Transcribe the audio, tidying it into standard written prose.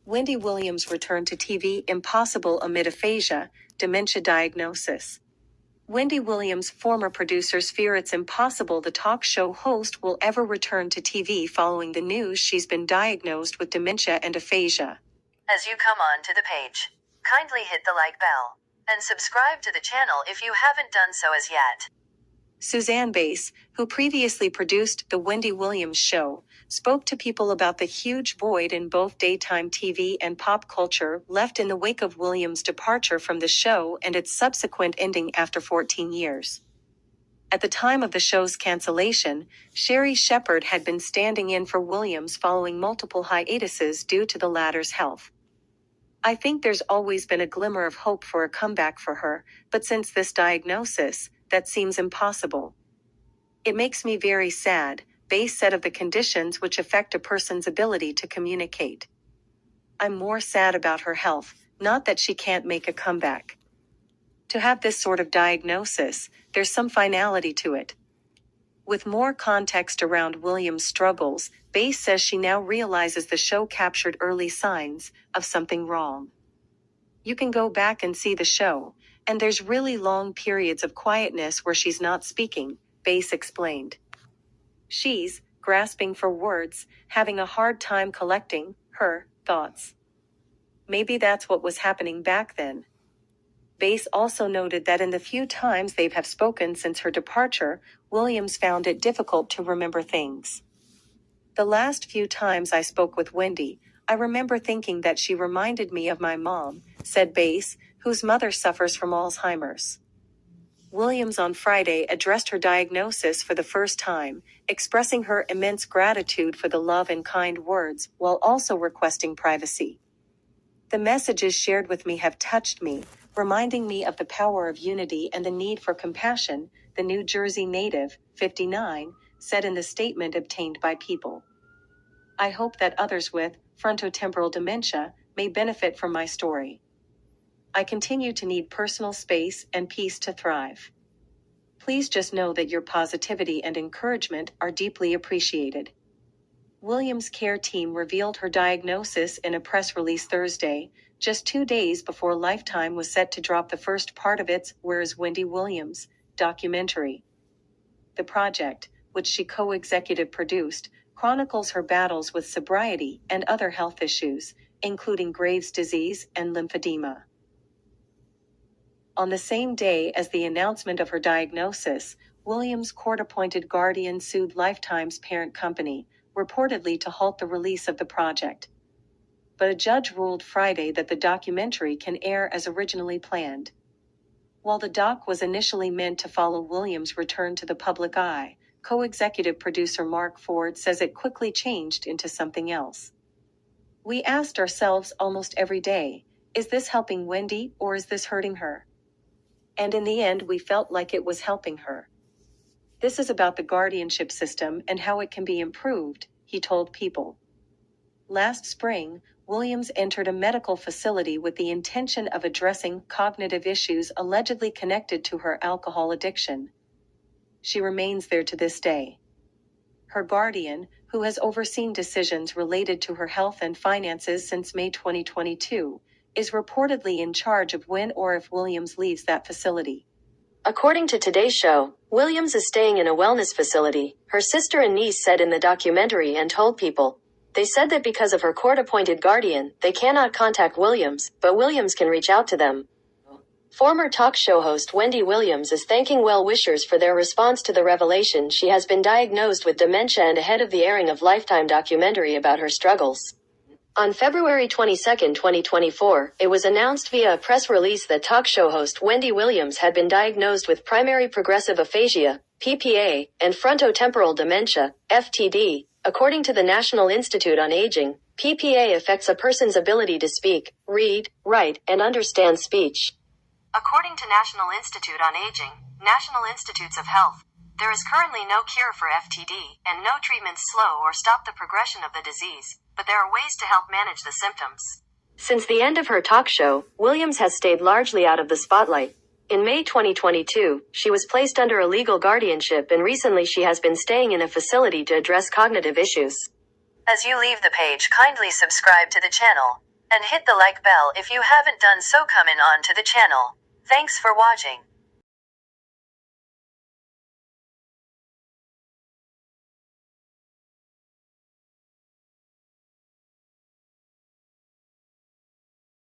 Wendy Williams returned to TV impossible amid aphasia, dementia diagnosis. Wendy Williams' former producers fear it's impossible the talk show host will ever return to TV following the news she's been diagnosed with dementia and aphasia. As you come on to the page, kindly hit the like bell and subscribe to the channel if you haven't done so as yet. Suzanne Bass, who previously produced The Wendy Williams Show, spoke to people about the huge void in both daytime TV and pop culture left in the wake of Williams' departure from the show and its subsequent ending after 14 years. At the time of the show's cancellation, Sherri Shepherd had been standing in for Williams following multiple hiatuses due to the latter's health. I think there's always been a glimmer of hope for a comeback for her, but since this diagnosis, that seems impossible. It makes me very sad, Bass said of the conditions which affect a person's ability to communicate. I'm more sad about her health, not that she can't make a comeback. To have this sort of diagnosis, there's some finality to it. With more context around Williams' struggles, Bass says she now realizes the show captured early signs of something wrong. You can go back and see the show, and there's really long periods of quietness where she's not speaking, Bass explained. She's grasping for words, having a hard time collecting her thoughts. Maybe that's what was happening back then. Bass also noted that in the few times they have spoken since her departure, Williams found it difficult to remember things. The last few times I spoke with Wendy, I remember thinking that she reminded me of my mom, said Bass, whose mother suffers from Alzheimer's. Williams on Friday addressed her diagnosis for the first time, expressing her immense gratitude for the love and kind words, while also requesting privacy. The messages shared with me have touched me, reminding me of the power of unity and the need for compassion, the New Jersey native, 59, said in the statement obtained by People. I hope that others with frontotemporal dementia may benefit from my story. I continue to need personal space and peace to thrive. Please just know that your positivity and encouragement are deeply appreciated. Williams' care team revealed her diagnosis in a press release Thursday, just 2 days before Lifetime was set to drop the first part of its Where's Wendy Williams documentary. The project, which she co-executive produced, chronicles her battles with sobriety and other health issues, including Graves' disease and lymphedema. On the same day as the announcement of her diagnosis, Williams' court-appointed guardian sued Lifetime's parent company, reportedly to halt the release of the project. But a judge ruled Friday that the documentary can air as originally planned. While the doc was initially meant to follow Williams' return to the public eye, co-executive producer Mark Ford says it quickly changed into something else. We asked ourselves almost every day, is this helping Wendy or is this hurting her? And in the end we felt like it was helping her. This is about the guardianship system and how it can be improved, he told People. Last spring, Williams entered a medical facility with the intention of addressing cognitive issues allegedly connected to her alcohol addiction. She remains there to this day. Her guardian, who has overseen decisions related to her health and finances since May 2022, is reportedly in charge of when or if Williams leaves that facility. According to Today's Show, Williams is staying in a wellness facility, her sister and niece said in the documentary and told People. They said that because of her court-appointed guardian, they cannot contact Williams, but Williams can reach out to them. Former talk show host Wendy Williams is thanking well-wishers for their response to the revelation she has been diagnosed with dementia and ahead of the airing of Lifetime documentary about her struggles. On February 22, 2024, it was announced via a press release that talk show host Wendy Williams had been diagnosed with primary progressive aphasia, PPA, and frontotemporal dementia, FTD. According to the National Institute on Aging, PPA affects a person's ability to speak, read, write, and understand speech. According to National Institute on Aging, National Institutes of Health, there is currently no cure for FTD, and no treatments slow or stop the progression of the disease, but there are ways to help manage the symptoms. Since the end of her talk show, Williams has stayed largely out of the spotlight. In May 2022, she was placed under a legal guardianship and recently she has been staying in a facility to address cognitive issues. As you leave the page, kindly subscribe to the channel And hit the like bell if you haven't done so. Coming on to the channel. Thanks for watching.